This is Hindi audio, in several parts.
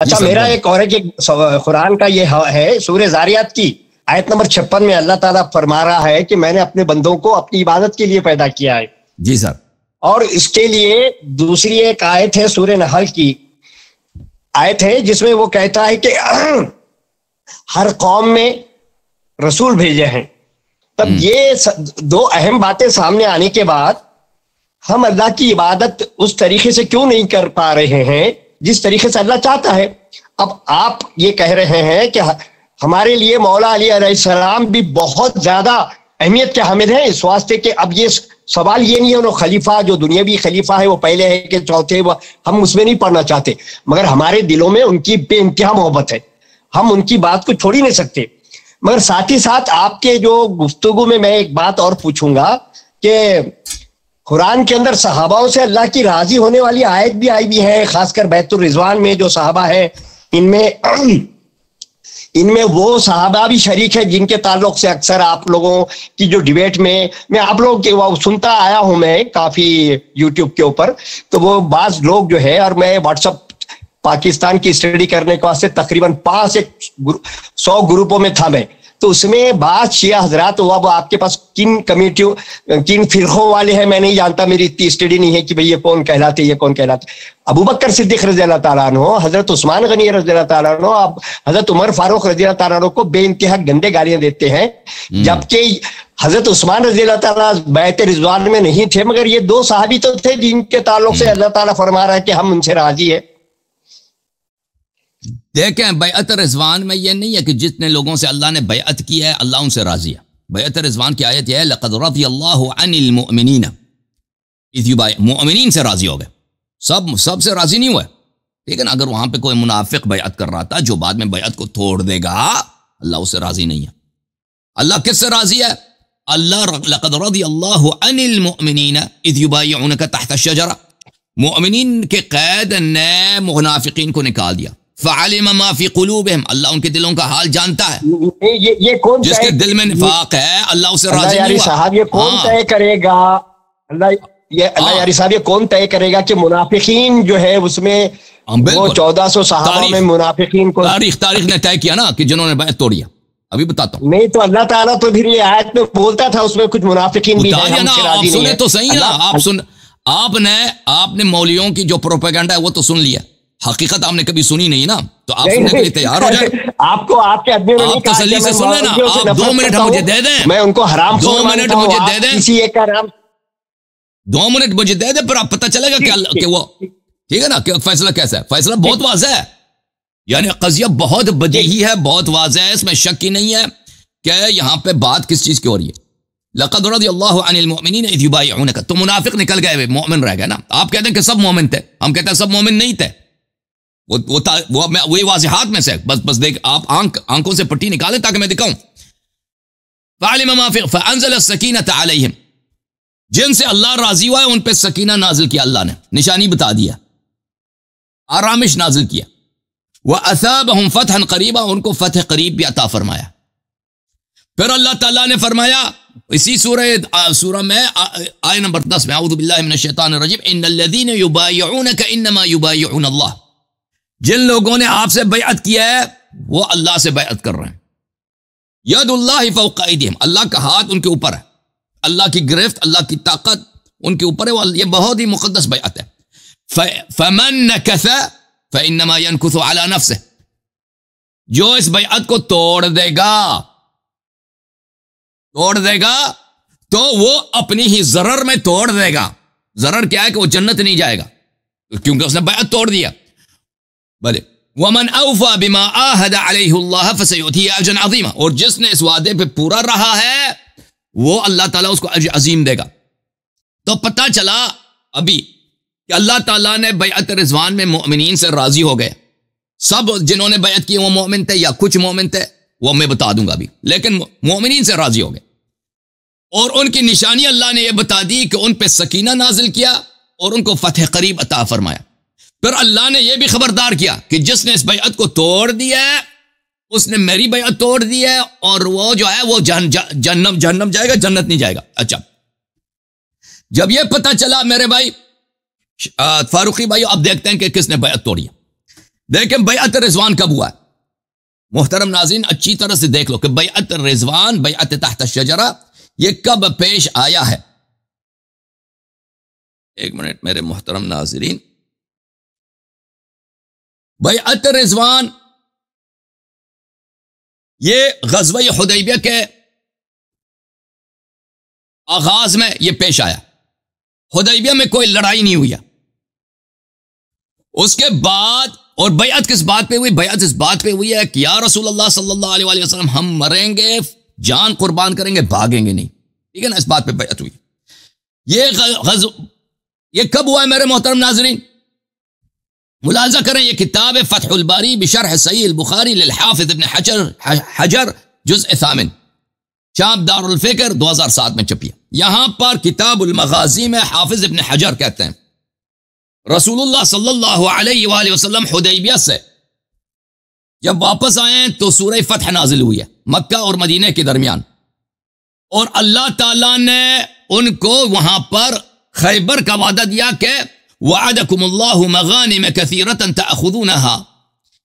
अच्छा, मेरा एक और है कि कुरान का ये है सूरह ज़ारियात की आयत नंबर 56 में अल्लाह ताला फरमा रहा है कि मैंने अपने बंदों को अपनी इबादत के लिए पैदा किया है। जी सर। और इसके लिए दूसरी एक आयत है सूरह नहल की आयत है जिसमें वो कहता है कि हर कौम में रसूल भेजे हैं। तब ये दो अहम बातें सामने आने के बाद हम अल्लाह की इबादत उस तरीके से क्यों नहीं कर पा रहे हैं जिस तरीके से अल्लाह चाहता है। अब आप ये कह रहे हैं कि हमारे लिए मौला अली अलैहिस्सलाम भी बहुत ज्यादा अहमियत के हामिल हैं इस वास्ते कि अब ये सवाल ये नहीं है उन्होंने खलीफा जो दुनियावी खलीफा है वो पहले है कि चौथे, वो हम उसमें नहीं पढ़ना चाहते, मगर हमारे दिलों में उनकी बेइंतहा मोहब्बत है, हम उनकी बात को छोड़ ही नहीं सकते। मगर साथ ही साथ आपके जो गुफ्तगू में मैं एक बात और पूछूंगा कि कुरान के अंदर सहाबाओं से अल्लाह की राजी होने वाली आयत भी आई भी है, खासकर बैतुर रिजवान में जो सहाबा है इनमें वो सहाबा भी शरीक है जिनके ताल्लुक से अक्सर आप लोगों की जो डिबेट में मैं आप लोगों के वो सुनता आया हूं मैं काफी यूट्यूब के ऊपर, तो वो बाज लोग जो है, और मैं व्हाट्सएप पाकिस्तान की स्टडी करने के वास्ते तकरीबन 500 ग्रुपों में था मैं, तो उसमें बात शिया हजरात हुआ, वो आपके पास किन कमेटियों किन फिरकों वाले हैं मैं नहीं जानता, मेरी इतनी स्टडी नहीं है कि भाई ये कौन कहलाते ये कौन कहलाते। अबू बकर सिद्दीक रज़ी अल्लाह ताला अन्हु, हजरत उस्मान गनी रज़ी अल्लाह ताला अन्हु, आप हजरत उमर फारूक रज़ी अल्लाह ताला अन्हु को बेइंतहा गंदे गालियां देते हैं, जबकि हजरत उस्मान रज़ी अल्लाह ताला बैत रिजवान में नहीं थे, मगर ये दो सहाबी तो थे जिनके ताल्लुक से अल्लाह ताला फरमा रहा है कि हम उनसे राजी है। देखें, बैअत रिजवान में यह नहीं है कि जितने लोगों से अल्लाह ने बैअत की है अल्लाह उनसे राजी है। बैअत रिजवान की आयत यह है लक़द रज़ियल्लाहु अनिल मुअमिनीन इज़ युबायिऊनका, मुअमिनीन से राजी हो गए, सब से राजी नहीं हुए। ठीक है ना, अगर वहां पे कोई मुनाफिक बैअत कर रहा था जो बाद में बैअत को तोड़ देगा अल्लाह उससे राजी नहीं है। अल्लाह किससे राजी है? अल्लाह लक़द रज़ियल्लाहु अनिल मुअमिनीन इज़ युबायिऊनका तहत अश-शजरा, मुअमिनीन के कैद ने मुनाफिकीन को निकाल दिया। फ़अलिम मा फ़ी क़ुलूबिहिम, अल्लाह उनके दिलों का हाल जानता है। ये कौन जिसके दिल में निफाक है अल्लाह उसे राजी नहीं हुआ। साहब ये कौन तय करेगा? अल्लाह यारी साहब ये कौन तय करेगा कि मुनाफिकीन जो है उसमें वो 1400 सहाबा में मुनाफिकीन को तारीख ने तय किया ना कि जिन्होंने बैत तोड़ी है। अभी बताता हूँ। नहीं तो अल्लाह ताला तो फिर ये आयत में बोलता था उसमें कुछ मुनाफिकीन भी है, आप सुने तो सही है। आपने मौलियों की जो प्रोपेगेंडा है वो तो सुन लिया, हकीकत आपने कभी सुनी नहीं ना, तो आप सुनने के लिए तैयार हो जाए। आपको आपके आदमी ने आप तसल्ली से सुन लेना। आप 2 मिनट मुझे दे दें, मैं उनको हराम 2 मिनट मुझे दे दें, किसी एक का हराम 2 मिनट मुझे दे दें, पर आप पता चलेगा कि वो ठीक है ना कि फैसला कैसा है। फैसला बहुत वाज़ेह है, यानी कज़िया बहुत बदीही है, बहुत वाज़ेह है, इसमें शक ही नहीं है कि यहां पे बात किस चीज की हो रही है। लक़द रज़ियल्लाहु अनिल मुअमिनीन इज़ युबायिऊनका, तो मुनाफिक निकल गए, मोमिन रह गए ना। आप कहते हैं कि सब मोमिन थे, हम कहते हैं सब मोमिन नहीं थे। वो वाज़िहात में से बस देख, आप आंखों से पट्टी निकालें ताकि मैं दिखाऊं। फ़अलिम मा फ़ी फ़अंज़ल सकीनत अलैहिम, जिनसे अल्लाह राजी हुआ है उन पे सकीना नाजिल किया, अल्लाह ने निशानी बता दिया, आरामिश नाजिल किया। व असाबहुम फ़तहन क़रीबा, उनको फ़तह क़रीब भी अता फरमाया। फिर अल्लाह ताला ने फरमाया इसी सूरह में आयत नंबर 10 में, अऊज़ु बिल्लाहि मिनश शैतानिर रजीम, इन्नल्लज़ीना युबायिऊनका इन्नमा युबायिऊन अल्लाह, जिन लोगों ने आपसे बैअत किया है वो अल्लाह से बैअत कर रहे हैं। यदुल्लाहि फ़ौक़ अयदीहिम, अल्लाह का हाथ उनके ऊपर है, अल्लाह की गिरफ्त, अल्लाह की ताकत उनके ऊपर है। ये बहुत ही मुक़द्दस बैअत है। फ़मन नकस फ़इन्नमा यनकुसु अला नफ्सिही, जो इस बैअत को तोड़ देगा तो वो अपनी ही ज़रर में तोड़ देगा। ज़रर क्या है कि वो जन्नत नहीं जाएगा क्योंकि उसने बैअत तोड़ दिया। भले वमन औफा बिमा आहदा अलैहिल्लाह फसयुतीहि अजरन अज़ीमा, और जिसने इस वादे पे पूरा रहा है वो अल्लाह ताला उसको अजर अजीम देगा। तो पता चला अभी कि अल्लाह ताला ने बैअत रिज़वान में मोमिनीन से राजी हो गए। सब जिन्होंने बैअत की वो मोमिन थे या कुछ मोमिन थे वो मैं बता दूंगा अभी, लेकिन मोमिनीन से राजी हो गए। और उनकी निशानी अल्लाह ने यह बता दी कि उन पे सकीना नाजिल किया और उनको फतह करीब अता फरमाया। फिर अल्लाह ने यह भी खबरदार किया कि जिसने इस बैअत को तोड़ दिया है उसने मेरी बैअत तोड़ दी है, और वो जो है वो जहन्नम जाएगा, जन्नत नहीं जाएगा। अच्छा, जब यह पता चला मेरे भाई फारूकी भाई, अब देखते हैं कि किसने बैअत तोड़ी है। देखें बैअत रिजवान कब हुआ है? मोहतरम नाज़रीन अच्छी तरह से देख लो कि बैअत रिजवान, बैअत तहत शजरा, ये कब पेश आया है। एक मिनट मेरे मोहतरम नाज़रीन, बैअत रिजवान ये ग़ज़वा हुदैबिया के आगाज में ये पेश आया। हुदैबिया में कोई लड़ाई नहीं हुई है। उसके बाद, और बैअत किस बात पे हुई? बैअत इस बात पे हुई है कि या रसूलुल्लाह सल्लल्लाहु अलैहि वसल्लम, हम मरेंगे, जान कुर्बान करेंगे, भागेंगे नहीं। ठीक है ना, इस बात पे बैअत हुई। ये कब हुआ है मेरे मोहतरम नाज़रीन? मुलाज़ा करें, ये किताब है फ़त्हुल बारी बिशरह सहीह बुखारी लिल हाफ़िज़ इब्न हजर जुज़् सामिन, शाम दारुल फ़िक्र 2007 में छपी। यहां पर किताबुल मग़ाज़ी में हाफ़िज़ इब्न हजर कहते हैं रसूलुल्लाह सल्लल्लाहु अलैहि वसल्लम हुदैबिया से जब वापस आए तो सूरह फ़त्ह नाज़िल हुई है मक्का और मदीने के दरमियान, और अल्लाह ताला ने उनको वहां पर खैबर का वादा दिया कि वअदकुमुल्लाहु मगानिम कसीरतन तअखुदूनहा,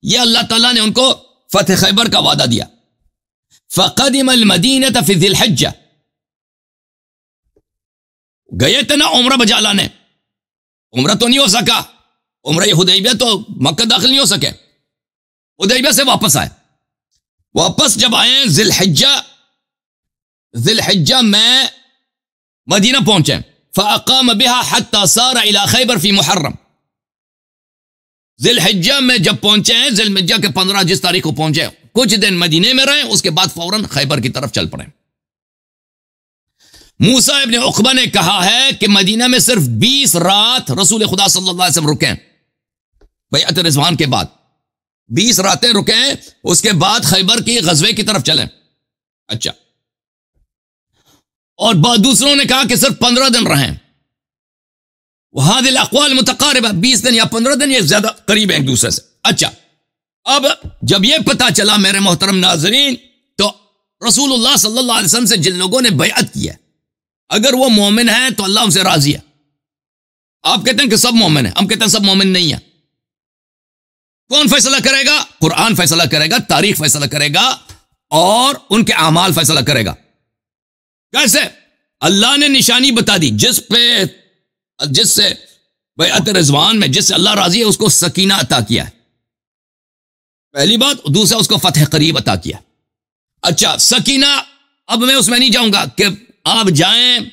यह अल्लाह ताला ने उनको फ़त्ह खैबर का वादा दिया। फ़क़दिमल मदीनत फ़ी ज़िलहिज्जा, गए थे ना उम्रा बजा लाने, उम्रा तो नहीं हो सका, उम्रा हुदैबिया तो मक्का दाखिल नहीं हो सके, हुदैबिया से वापस आए। वापस जब आए ज़िलहिज्जा में मदीना पहुंचे, फ़अक़ाम बिहा हत्ता सारा इला खैबर फ़ी मुहर्रम, ज़िलहिज्जा में जब पहुंचे हैं, ज़िलहिज्जा के 15 जिस तारीख को पहुंचे, कुछ दिन मदीने में रहे, उसके बाद फौरन खैबर की तरफ चल पड़े। मूसा इब्न उक़बा ने कहा है कि मदीना में सिर्फ 20 रात रसूल खुदा सल्लल्लाहु अलैहि वसल्लम रुके बैअत रिज़वान के बाद, 20 रातें रुके, उसके बाद खैबर की ग़ज़वे की तरफ चले। अच्छा, और दूसरों ने कहा कि सिर्फ 15 दिन रहे। वहादिल अक़वाल मुतक़ारिबा, 20 दिन या 15 दिन, ये ज्यादा करीब है एक दूसरे से। अच्छा, अब जब यह पता चला मेरे मोहतरम नाज़रीन, तो रसूलुल्लाह सल्लल्लाहु अलैहि वसल्लम से जिन लोगों ने बैअत की है, अगर वो मोमिन है तो अल्लाह उनसे राजी है। आप कहते हैं कि सब मोमिन है, हम कहते हैं सब मोमिन नहीं है। कौन फैसला करेगा? कुरान फैसला करेगा, तारीख फैसला करेगा, और उनके अमाल फैसला करेगा। कैसे? अल्लाह ने निशानी बता दी, जिससे बैअत रिज़वान में जिससे अल्लाह राजी है उसको सकीना अता किया है, पहली बात। दूसरा, उसको फतह करीब अता किया। अच्छा, सकीना, अब मैं उसमें नहीं जाऊंगा कि आप जाएं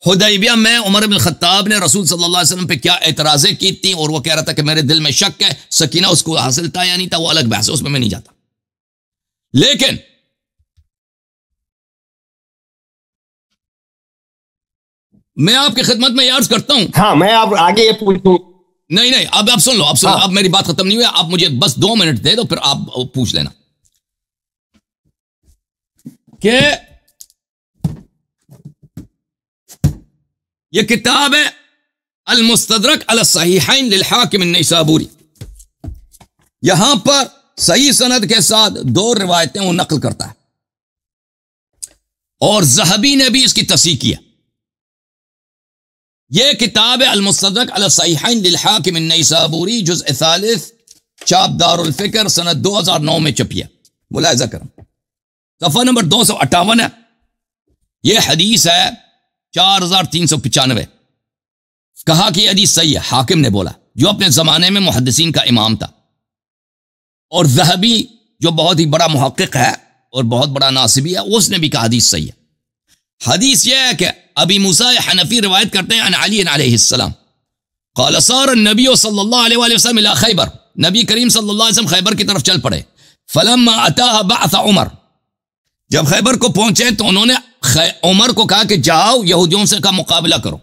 हुदैबिया में उमर बिन खत्ताब ने रसूल सल्लल्लाहु अलैहि वसल्लम पे क्या एतराज़ें की थी, और वो कह रहा था कि मेरे दिल में शक है, सकीना उसको हासिल था या नहीं था, वो अलग बहस है, उसमें मैं नहीं जाता। लेकिन मैं आपकी खिदमत में अर्ज करता हूं। हाँ, मैं अब आगे ये पूछूं। नहीं, अब आप सुन लो, हाँ। अब मेरी बात खत्म नहीं हुई, आप मुझे बस 2 मिनट दे दो, फिर आप पूछ लेना कि यह किताब है अल मुस्तदरक अला सहीहैन लिल हाकिम अन्नैसाबूरी। यहां पर सही सनद के साथ 2 रिवायतें वो नकल करता है, और ज़हबी ने भी इसकी तस्हीह किया। यह किताब है अल मुस्तदरक अला सहीहैन लिल हाकिम अन्नैसाबूरी, जुज़् सालिस, चाप दारुल फ़िक्र, सनद 2009 में छपी है। मुलाहिज़ा करें, सफ़ा नंबर 258 है। यह हदीस है 4395। कहा कि हदीस सही है, हाकिम ने बोला, जो अपने जमाने में मुहद्दिसीन का इमाम था। और ज़हबी जो बहुत ही बड़ा मुहक्किक है और बहुत बड़ा नासिबी है, उसने भी कहा हदीस सही है। हदीस यह है कि अबी मूसा हनफी रिवायत करते हैं अन अली अलैहिस्सलाम क़ाल सार नबी सल्लल्लाहु अलैहि वसल्लम इला खैबर, नबी करीम सल्लल्लाहु अलैहि वसल्लम खैबर की तरफ चल पड़े। फलम्मा अताहा बअस उमर, जब खैबर को पहुंचे तो उन्होंने उमर को कहा कि जाओ यहूदियों से का मुकाबला करो,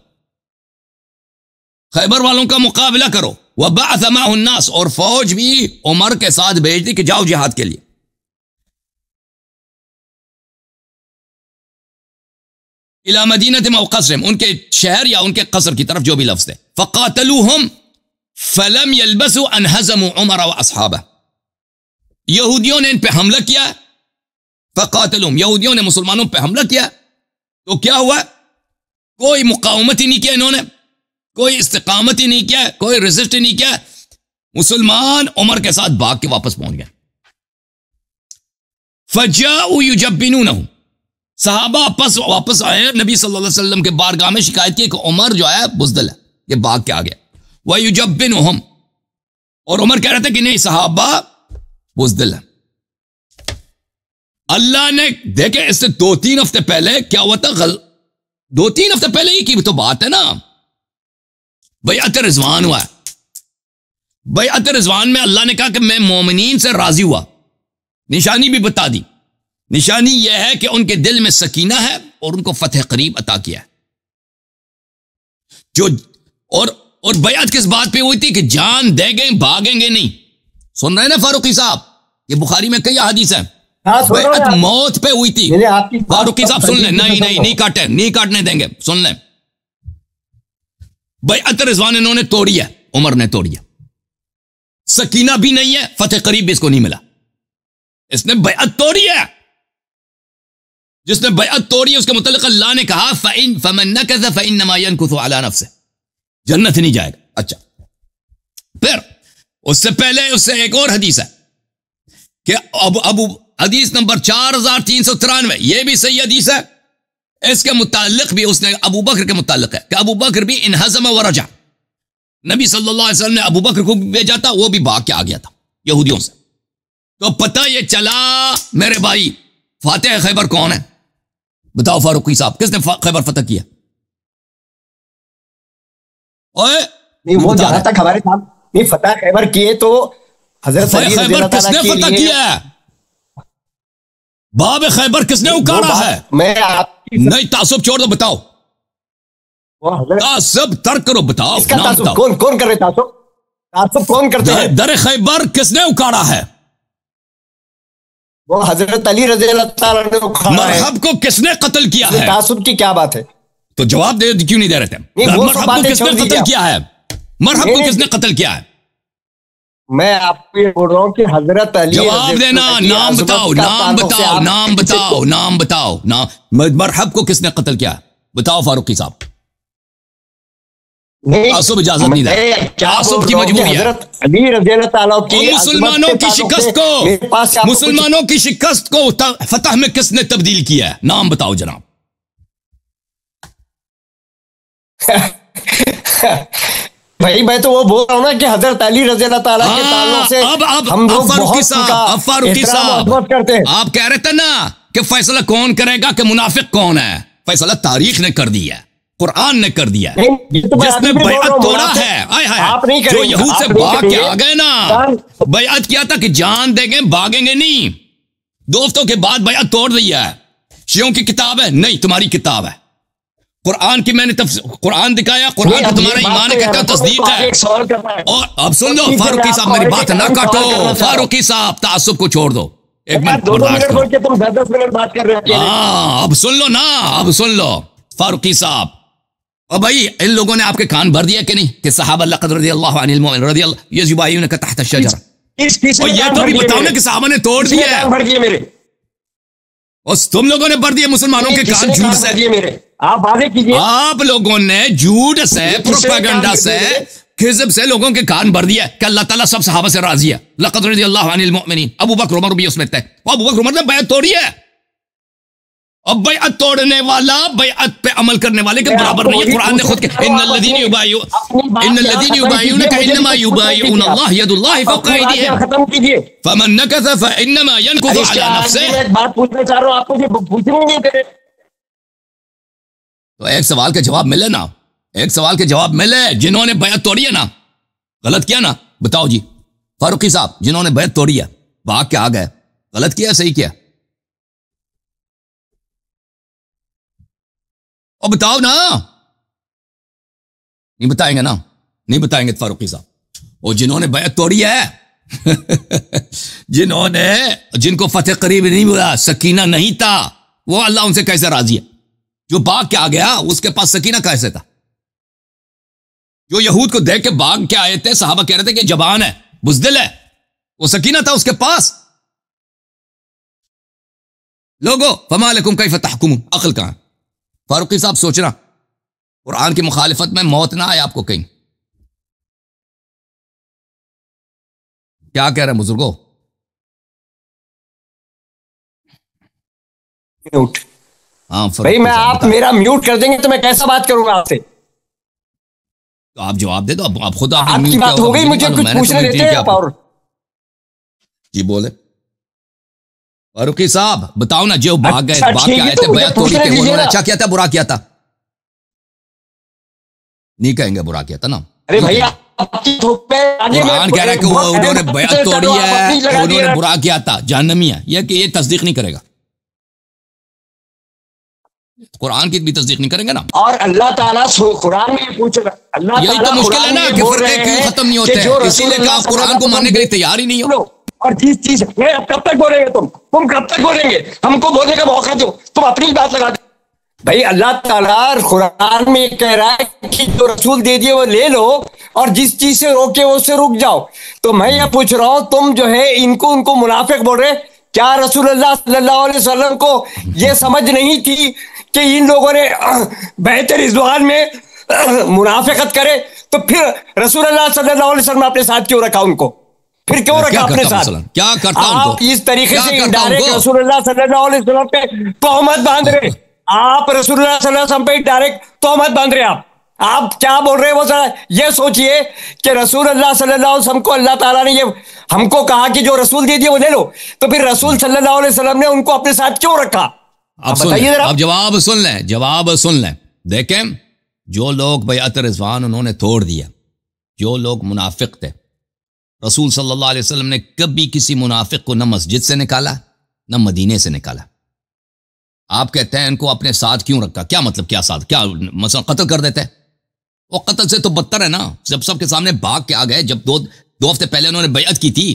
खैबर वालों का मुकाबला करो। वह बअस मअहु अन्नास, और फौज भी उमर के साथ भेज दी कि जाओ जिहाद के लिए। इला मदीनत मौ क़स्रिम, उनके शहर या उनके कसर की तरफ, जो भी लफ्ज़ थे। फ़क़ातलूहुम फलम यलबसु अन हज़मु उमर व अस्हाबह, यहूदियों ने इन पे हमला किया। फ़क़ातलूहुम, यहूदियों ने मुसलमानों पे हमला किया, तो क्या हुआ? कोई मुकावमत ही नहीं किया इन्होंने, कोई इस्तिकामत ही नहीं किया, कोई रेजिस्ट ही नहीं किया। मुसलमान उमर के साथ भाग के वापस पहुंच गए। फजाऊ युजब्बिनूनहु, सहाबा वापस आए नबी सल्लल्लाहु अलैहि वसल्लम के बारगाह में शिकायत की कि उमर जो है बुज़दिल है, ये भाग के आ गया। वह युजब्बिनुहुम, और उमर कह रहे थे कि नहीं सहाबा बुज़दिल है। अल्लाह ने देखे इससे 2-3 हफ्ते पहले क्या हुआ था, 2-3 हफ्ते पहले ही की तो बात है ना, बैअत रिज़वान हुआ है। बैअत रिज़वान में अल्लाह ने कहा कि मैं मोमिनीन से राजी हुआ, निशानी भी बता दी। निशानी यह है कि उनके दिल में सकीना है और उनको फतह करीब अता किया है। जो और बैअत किस बात पे हुई थी कि जान देंगे भागेंगे नहीं। सुन रहे ना फारूकी साहब, ये बुखारी में कई हदीस है। बैअत मौत पे हुई थी। फारूकी साहब सुन ले, नहीं काटे, नहीं काटने देंगे, सुन ले। बैअत रिज़वान इन्होंने तोड़ी है, उमर ने तोड़ी है। सकीना भी नहीं है, फतह करीब भी इसको नहीं मिला, इसने बैअत तोड़ी है। जिसने बैअत तोड़ी है उसके मुतल्लिक़ अल्लाह ने कहा फमन नकज़ फइन्नमा यनकुज़ु अला नफ्सिही, जन्नत नहीं जाएगा। अच्छा, फिर उससे पहले उससे एक और हदीस है कि अबू हदीस नंबर 4393, यह भी सही हदीस है। इसके मुताल्लिक़ भी उसने अबू बकर के मुताल्लिक़ है कि अबू बकर भी इनहज़म व रजा, नबी सल्लल्लाहु अलैहि वसल्लम ने अबू बकर को भेजा था, वो भी भाग के आ गया था यहूदियों से। तो पता ये चला मेरे भाई, फातिह खैबर कौन है? बताओ फारूकी साहब, किसने खैबर फतह किया? ओए नहीं, वो जहां तक हमारे साहब नहीं फतह खैबर किए तो हजरत अली रज़ी अल्लाह ताला किसने फतह किया है? बाब खैबर किसने उकाड़ा है? मैं आपकी नहीं, तासुब छोड़ दो, बताओ। तासुब तर्क करो, बताओ नाम बताओ। कौन कर रहे तासुब? तासुब कौन करते हैं? दर खैबर किसने उकाड़ा है? वो हजरत अली रज़ी अल्लाह ताला ने उखाड़ा है। मरहब को किसने कत्ल किया है? तासुब की क्या बात है? तो जवाब दे, क्यों नहीं दे रहे थे? मरहब को किसने कत्ल किया है? मरहब को किसने कत्ल किया है? मैं आपको ये बोल रहा हूँ कि हजरत अली, जवाब देना, नाम बताओ, नाम बताओ, नाम बताओ, नाम बताओ, नाम। मरहब को किसने कत्ल किया है? बताओ फारूकी साहब। तासुब इजाजत नहीं दे, तासुब की मजबूरी है। अली रज़ी अल्लाह ताला की मुसलमानों की शिकस्त को फतह में किसने तब्दील किया है? नाम बताओ जनाब। भाई मैं तो वो बोल रहा हूँ ना कि हजरत अली रज़ी अल्लाह ताला के ताल्लुक से हम लोग फारूकी साहब करते हैं। आप कह रहे थे ना कि फैसला कौन करेगा कि मुनाफिक कौन है? फैसला तारीख ने कर दिया है, कुरान ने कर दिया है। जिसने बैअत तोड़ा है, जो यहूद से भाग के आ गए ना, बैअत किया था कि जान देंगे भागेंगे नहीं, 2 हफ्तों के बाद बैअत तोड़ दिया है। शियों की किताब है? नहीं, तुम्हारी किताब है। कुरान की मैंने कुरान दिखाया, कुरान का तुम्हारा ईमान का तस्दीक है। और अब सुन लो फारूकी साहब, मेरी बात ना काटो। फारूकी साहब, तासुब को छोड़ दो, एक मिनट बर्दाश्त करो। तुम 10 मिनट बात कर रहे हो। हाँ, अब सुन लो ना, अब सुन लो फारूकी साहब। और भाई इन लोगों ने आपके कान भर दिया कि नहीं कि सहाबा लक़द रज़ियल्लाहु अनिल मुमिनीन रज़ियल्लाहु युबायिऊनका तहत अश-शजरा। और ये तो भी बताओ ना कि सहाबा ने तोड़ दिया है। और तुम लोगों ने भर दिए मुसलमानों के कान झूठ से। आप वादे कीजिए। आप लोगों ने झूठ से, प्रोपेगेंडा से, खिज़ब से लोगों के कान भर दिया कि अल्लाह ताला सब सहाबा से राजी है। लक़द रज़ियल्लाहु अनिल मुमिनीन, अबू बकर उमर भी उसमें थे। अबू बकर उमर ने बैअत तोड़ी है। अब बैअत तोड़ने वाला बैअत पे अमल करने वाले के बराबर नहीं है। कुरान ने खुद के इन्नल्लज़ीना युबायिऊनका इन्नमा युबायिऊन अल्लाह यदुल्लाहि फौक़ अयदीहिम खत्म कीजिए। फमन नकज़ फइन्नमा यनकुज़ु अला नफ्सिही। एक बात पूछना चाह रहा हूँ, आप मुझे पूछने नहीं दे रहे। तो एक सवाल के जवाब मिले ना, एक सवाल के जवाब मिले। जिन्होंने बैअत तोड़ी है ना, गलत किया ना? बताओ जी फारूकी साहब, जिन्होंने बैअत तोड़ी है, भाग के आ गए, गलत किया सही किया? और बताओ ना। नहीं बताएंगे ना, नहीं बताएंगे फारूकी साहब। और जिन्होंने बैअत तोड़ी है जिनको फतेह करीब नहीं मिला, सकीना नहीं था, वो अल्लाह उनसे कैसे राजी है? जो भाग के आ गया उसके पास सकीना कैसे था? जो यहूद को देख के भाग के आए थे, सहाबा कह रहे थे कि जबान है, बुज़दिल है, वो सकीना था उसके पास। लोगो फमा लकुम कैफ तहकुमून, अक्ल कहां? फारूकी साहब सोचना, कुरान की मुखालिफत में मौत ना आए आपको कहीं। क्या कह रहे हैं बुजुर्गो? म्यूट। हाँ भाई मैं आप मेरा म्यूट कर देंगे तो मैं कैसा बात करूंगा आपसे? तो आप जवाब दे दो। आप खुद आपकी बात हो गई, मुझे कुछ पूछने देते हैं आप? और जी बोले फारूकी साहब, बताओ ना, जो भाग गए, अच्छा, भाग के आए थे, बया तोड़ी के, उन्होंने अच्छा किया था बुरा किया था? नहीं कहेंगे बुरा किया था ना। अरे भैया कुरान कह रहा है कि वो उन्होंने बया तोड़ी है, उन्होंने बुरा किया था, जहन्नमी है। ये तस्दीक नहीं करेगा, कुरान की भी तस्दीक नहीं करेंगे ना। और अल्लाह ताला कुरान में पूछ रहा, अल्लाह यही तो मुश्किल है ना कि फर्के क्यों खत्म नहीं होते हैं, इसीलिए कि आप कुरान को मानने के लिए तैयार ही नहीं हो। और जिस चीज कब तक बोलेंगे तुम कब तक बोलेंगे? हमको बोलने का मौका दो, तुम अपनी बात लगा दो। भाई अल्लाह ताला कुरान में कह रहा है कि जो रसूल दे दिए वो ले लो, और जिस चीज से रोके वो उससे रुक जाओ। तो मैं ये पूछ रहा हूं, तुम जो है उनको मुनाफिक बोल रहे, क्या रसूलुल्लाह सल्लल्लाहु अलैहि वसल्लम को ये समझ नहीं थी कि इन लोगों ने बेहतर रिजवान में मुनाफिकत करे? तो फिर रसूलुल्लाह सल्लल्लाहु अलैहि वसल्लम अपने साथ क्यों रखा उनको? फिर क्यों रखा अपने साथ? क्या करता आप इस तरीके से डायरेक्ट रसूलुल्लाह सल्लल्लाहु अलैहि वसल्लम पे तोहमत बांध रहे। आप रसूलुल्लाह सल्लल्लाहु अलैहि वसल्लम पे डायरेक्ट तोहमत बांध रहे। आप क्या बोल रहे हैं वो जरा ये सोचिए कि रसूलुल्लाह सल्लल्लाहु अलैहि वसल्लम को अल्लाह ताला ने ये हमको कहा कि जो रसूल दे दिए वो ले लो, तो फिर रसूल सल्लल्लाहु अलैहि वसल्लम ने उनको अपने साथ क्यों रखा? आप बताइए जरा। आप जवाब सुन लें, जवाब सुन लें। देखें, जो लोग बैअत रिज़वान उन्होंने तोड़ दिया, जो लोग मुनाफिक थे, रसूल सल्लल्लाहु अलैहि वसल्लम ने कभी किसी मुनाफिक को न मस्जिद से निकाला न मदीने से निकाला। आप कहते हैं इनको अपने साथ क्यों रखा? क्या मतलब, क्या साथ, क्या मसलन कत्ल कर देते हैं? वो कत्ल से तो बदतर है ना। जब सबके सामने भाग के आ गए, जब दो हफ्ते पहले उन्होंने बैअत की थी,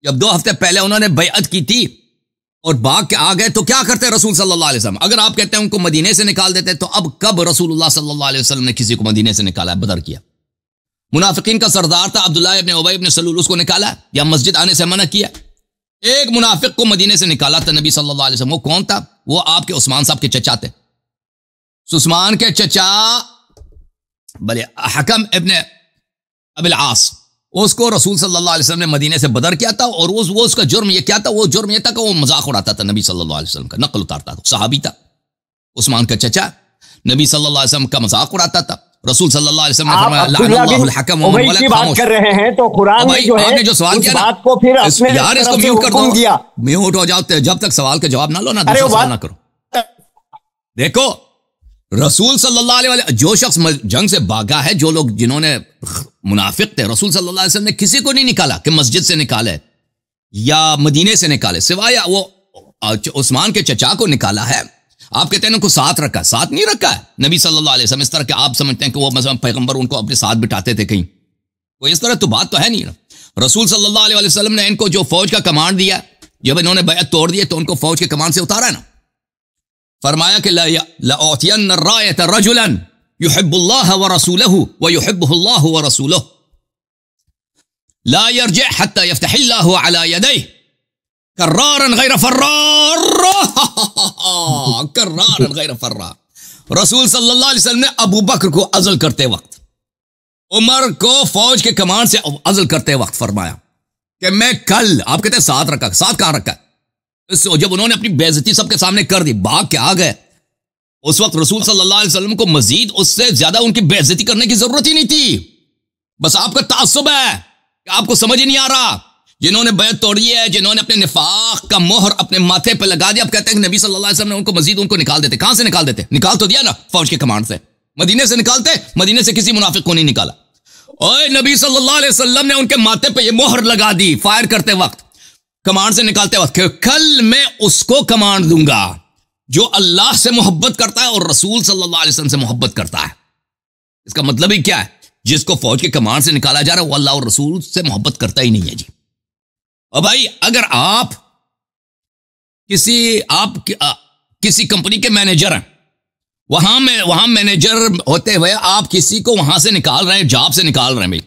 जब 2 हफ्ते पहले उन्होंने बैअत की थी और भाग के आ गए, तो क्या करते रसूल सल्लल्लाहु अलैहि वसल्लम? अगर आप कहते हैं उनको मदीने से निकाल देते, तो अब कब रसूलुल्लाह सल्लल्लाहु अलैहि वसल्लम ने किसी को मदीने से निकाला है, बदर किया? मुनाफिकीन का सरदार था अब्दुल्लाह इब्न उबई इब्न सलूल, उसको निकाला या मस्जिद आने से मना किया? एक मुनाफिक को मदीने से निकाला था नबी सल्लल्लाहु अलैहि वसल्लम। वो कौन था? वो आपके उस्मान साहब के चचा थे। उस्मान के चचा भले हकम इब्न अबिल आस, उसको रसूल सल्लल्लाहु अलैहि वसल्लम ने मदीने से बदर किया था। और वो उसका जुर्म ये क्या था? वो जुर्म ये था कि वो मजाक उड़ाता था नबी सल्लल्लाहु अलैहि वसल्लम का, नकल उतारता था। सहाबी था उस्मान का चचा, नबी सल्लल्लाहु अलैहि वसल्म का मजाक उड़ाता था। रसूल सल्लल्लाहु अलैहि वसल्लम ने फरमाया लअनल्लाहुल हकम व मन वलद। बात कर रहे हैं तो कुरान में जो है, आपने जो सवाल किया ना, बात को फिर अपने यार इसको म्यूट कर दो, म्यूट हो जाओ। जब तक सवाल का जवाब ना लो ना, दूसरा सवाल ना करो। देखो, रसूल सल्लल्लाहु अलैहि वसल्लम, जो शख्स जंग से भागा है, जो लोग जिन्होंने मुनाफिक थे, रसूल सल्लल्लाहु अलैहि वसल्लम ने किसी को नहीं निकाला कि मस्जिद से निकाले या मदीने से निकाले, सिवाय वो उस्मान के चचा को निकाला है। आप कहते हैं उनको साथ रखा, साथ नहीं रखा है नबी सल्लल्लाहु अलैहि वसल्लम। इस तरह के आप समझते हैं कि वो मतलब पैगंबर उनको अपने साथ बिठाते थे कहीं, तो इस तरह तो बात तो है नहीं ना। रसूल सल्लल्लाहु अलैहि वसल्लम ने इनको जो फौज का कमांड दिया, जब इन्होंने बैत तोड़ दिए तो उनको फौज के कमांड से उतारा है ना। फरमाया कि लअतियन्न रायत रजुलन युहिब्बुल्लाह व रसूलहु व युहिब्बुहुल्लाहु व रसूलुहु ला यरजिअ हत्ता यफ्तहिल्लाहु अला यदैहि कर्रारन गैर फर्रार। कर्रारन गैर फर्रार। रसूल सल्लल्लाहु अलैहि वसल्लम ने अबू बकर को अज़ल करते वक्त, उमर को फौज के कमांड से अज़ल करते वक्त फरमाया कि मैं कल, आप कहते हैं साथ रखा, साथ कहां रखा? जब उन्होंने अपनी बेइज्जती सबके सामने कर दी, भाग के आ गए, उस वक्त रसूल सल्लल्लाहु अलैहि वसल्लम को मजीद उससे ज्यादा उनकी बेइज्जती करने की जरूरत ही नहीं थी। बस आपका तासुब है कि आपको समझ ही नहीं आ रहा। जिन्होंने बैत तोड़ी है, जिन्होंने अपने निफाक का मोहर अपने माथे पर लगा दिया, अब कहते हैं कि नबी सल्लल्लाहु अलैहि वसल्लम ने उनको मजीद उनको निकाल देते। कहां से निकाल देते? निकाल तो दिया ना फौज के कमांड से, मदीने से निकालते, मदीने से किसी मुनाफिक को नहीं निकाला। ओए नबी सल्लल्लाहु अलैहि वसल्लम ने उनके माथे पे ये मोहर लगा दी फायर करते वक्त, कमांड से निकालते वक्त, कल मैं उसको कमांड दूंगा जो अल्लाह से मोहब्बत करता है और रसूल सल्लल्लाहु अलैहि वसल्लम से मोहब्बत करता है। इसका मतलब ही क्या है? जिसको फौज के कमांड से निकाला जा रहा है वो अल्लाह और रसूल से मोहब्बत करता ही नहीं है जी। और भाई अगर आप किसी कंपनी के मैनेजर हैं, वहां मैनेजर होते हुए आप किसी को वहां से निकाल रहे हैं, जॉब से निकाल रहे हैं। भाई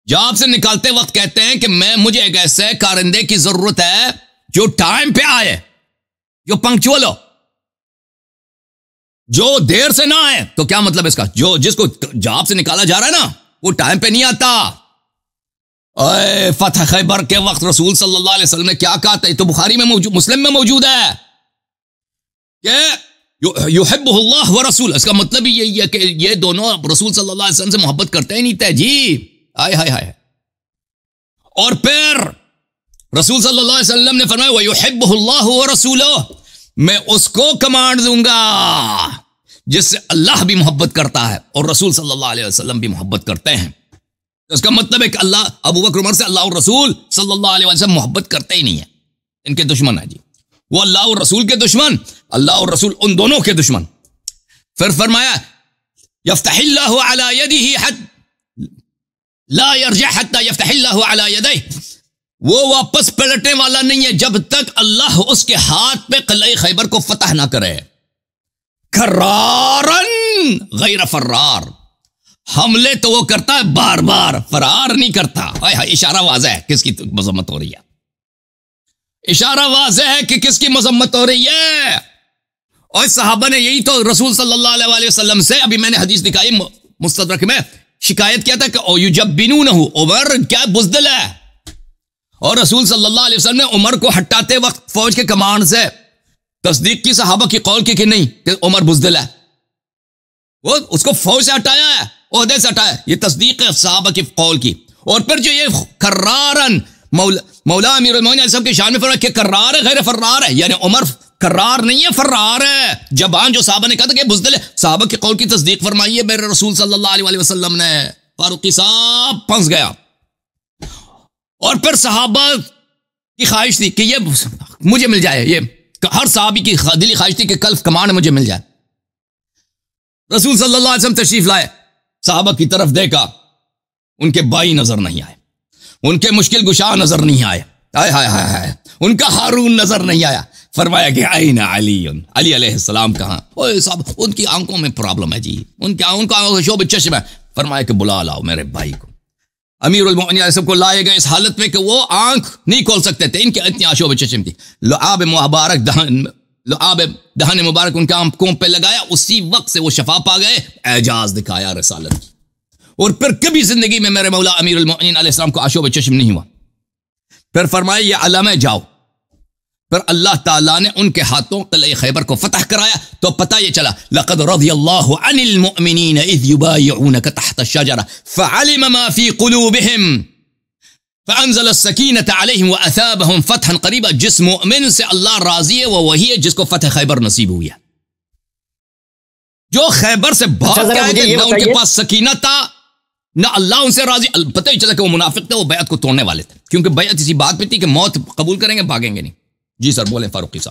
जॉब से निकालते वक्त कहते हैं कि मुझे एक ऐसे कारिंदे की जरूरत है जो टाइम पे आए, जो पंक्चुअल हो, जो देर से ना आए। तो क्या मतलब इसका? जिसको जॉब से निकाला जा रहा है ना, वो टाइम पे नहीं आता। फतह खैबर के वक्त रसूल सल्लल्लाहु अलैहि वसल्लम ने क्या कहा था, तो बुखारी में मौजूद, मुस्लिम में मौजूद है कि युहिब्बुहुल्लाह व रसूल। इसका मतलब ही यही है कि ये दोनों रसूल सल्लल्लाहु अलैहि वसल्लम से मोहब्बत करते ही नहीं थे जी। हाय हाय हाय। और फिर रसूल सल्लल्लाहु अलैहि वसल्लम ने फरमाया व युहिब्बुहुल्लाह व रसूलुहु, मैं उसको कमांड दूंगा जिससे अल्लाह भी मोहब्बत करता है और रसूल सल्लल्लाहु अलैहि वसल्लम भी मोहब्बत करते हैं। तो इसका मतलब है कि अल्लाह, अबू बकर उमर से अल्लाह और रसूल सल्लल्लाहु अलैहि वसल्लम मोहब्बत करते ही नहीं है, इनके दुश्मन है जी। वो अल्लाह और रसूल के दुश्मन, अल्लाह और रसूल उन दोनों के दुश्मन। फिर फरमाया यफ्तहिल्लाहु अला यदिही ला यरजा हत्ता यफ्तहिल्लाहु अला यदैहि, वो वापस पलटने वाला नहीं है जब तक अल्लाह उसके हाथ पे किले खैबर को फतह ना करे। कर्रारन गैर फर्रार, हमले तो वो करता है बार बार, फरार नहीं करता। हाय, इशारा वाज़ेह है किसकी मजम्मत हो रही है, इशारा वाज़ेह है कि किसकी मजम्मत हो रही है। और सहाबा ने यही तो रसूल सल्लल्लाहु अलैहि वसल्लम से, अभी मैंने हदीस दिखाई मुस्तदरक में, शिकायत किया था कि ओ युजब्बिनूनहु, उमर क्या बुज़दिल है। और रसूल सल्लल्लाहु अलैहि वसल्लम ने उमर को हटाते वक्त फौज के कमांड से तस्दीक की सहाबा की कौल की कि नहीं कि उमर बुज़दिल है, वो उसको फौज से हटाया है, ओहदे से हटाया, ये तस्दीक है सहाबा की कौल की। और फिर जो ये कर्रारन, मौला अमीरुल मोमिनीन सब के शान में फरमाया कि कर्रार है गैर फर्रार है, यानी उमर कर्रार नहीं है, फर्रार है। जबान जो साहबा ने कहा था कि बुज़दिल है, साहबा की कौल की तस्दीक फरमाई है मेरे रसूल सल्लल्लाहु अलैहि वसल्लम ने। फारूकी साहब फंस गया। और फिर सहाबा की ख्वाहिश थी कि ये मुझे मिल जाए, ये हर सहाबी की दिली ख्वाहिश थी कि कल कमान मुझे मिल जाए। रसूल सल्लल्लाहु अलैहि वसल्लम तशरीफ लाए, सहाबा की तरफ देखा, उनके भाई नजर नहीं आए, उनके मुश्किल गुशा नजर नहीं आए, हाय हाय हाय हाय, उनका हारून नजर नहीं आया। फरमाया कि आईना अली, अली अलैहिस्सलाम कहाँ? ओए साहब, उनकी आंखों में प्रॉब्लम है जी, उनका शोब चश्म है। फरमाया कि बुला लाओ मेरे भाई को। अमीरुल मोमिनीन सबको लाए गए इस हालत में कि वो आंख नहीं खोल सकते थे, इनके इतनी आशोब चश्म थी। लुआब मुबारक दहन मुबारक उनके आंखों पे लगाया, उसी वक्त से वो शफा पा गए, एजाज दिखाया रिसालत की। और फिर कभी जिंदगी में मेरे मौला अमीरुल मोमिनीन अलैहिस्सलाम को आशोब चश्म नहीं हुआ। फिर फरमाया ये अलम है, जाओ। फिर अल्लाह ताला ने उनके हाथों किले खैबर को फतह कराया, तो पता ये चला लक़द रज़ियल्लाहु अनिल मुअमिनीन इज़ युबायिऊनका तहत अश-शजरा फ़अलिम मा फ़ी क़ुलूबिहिम फ़अंज़ल अस-सकीनता अलैहिम व असाबहुम फ़तहन क़रीबा। जिस मोमिन से अल्लाह राज़ी है वो वही है जिसको फतह खैबर नसीब हुई है। जो खैबर से भाग के आए थे, ना उनके पास सकीना था, ना अल्लाह उनसे राजी। पता ही चला कि वो मुनाफिक थे, वो बैत को तोड़ने वाले थे, क्योंकि बैत इसी बात पे थी कि मौत कबूल करेंगे, भागेंगे नहीं। जी सर, बोले फारूकी साहब।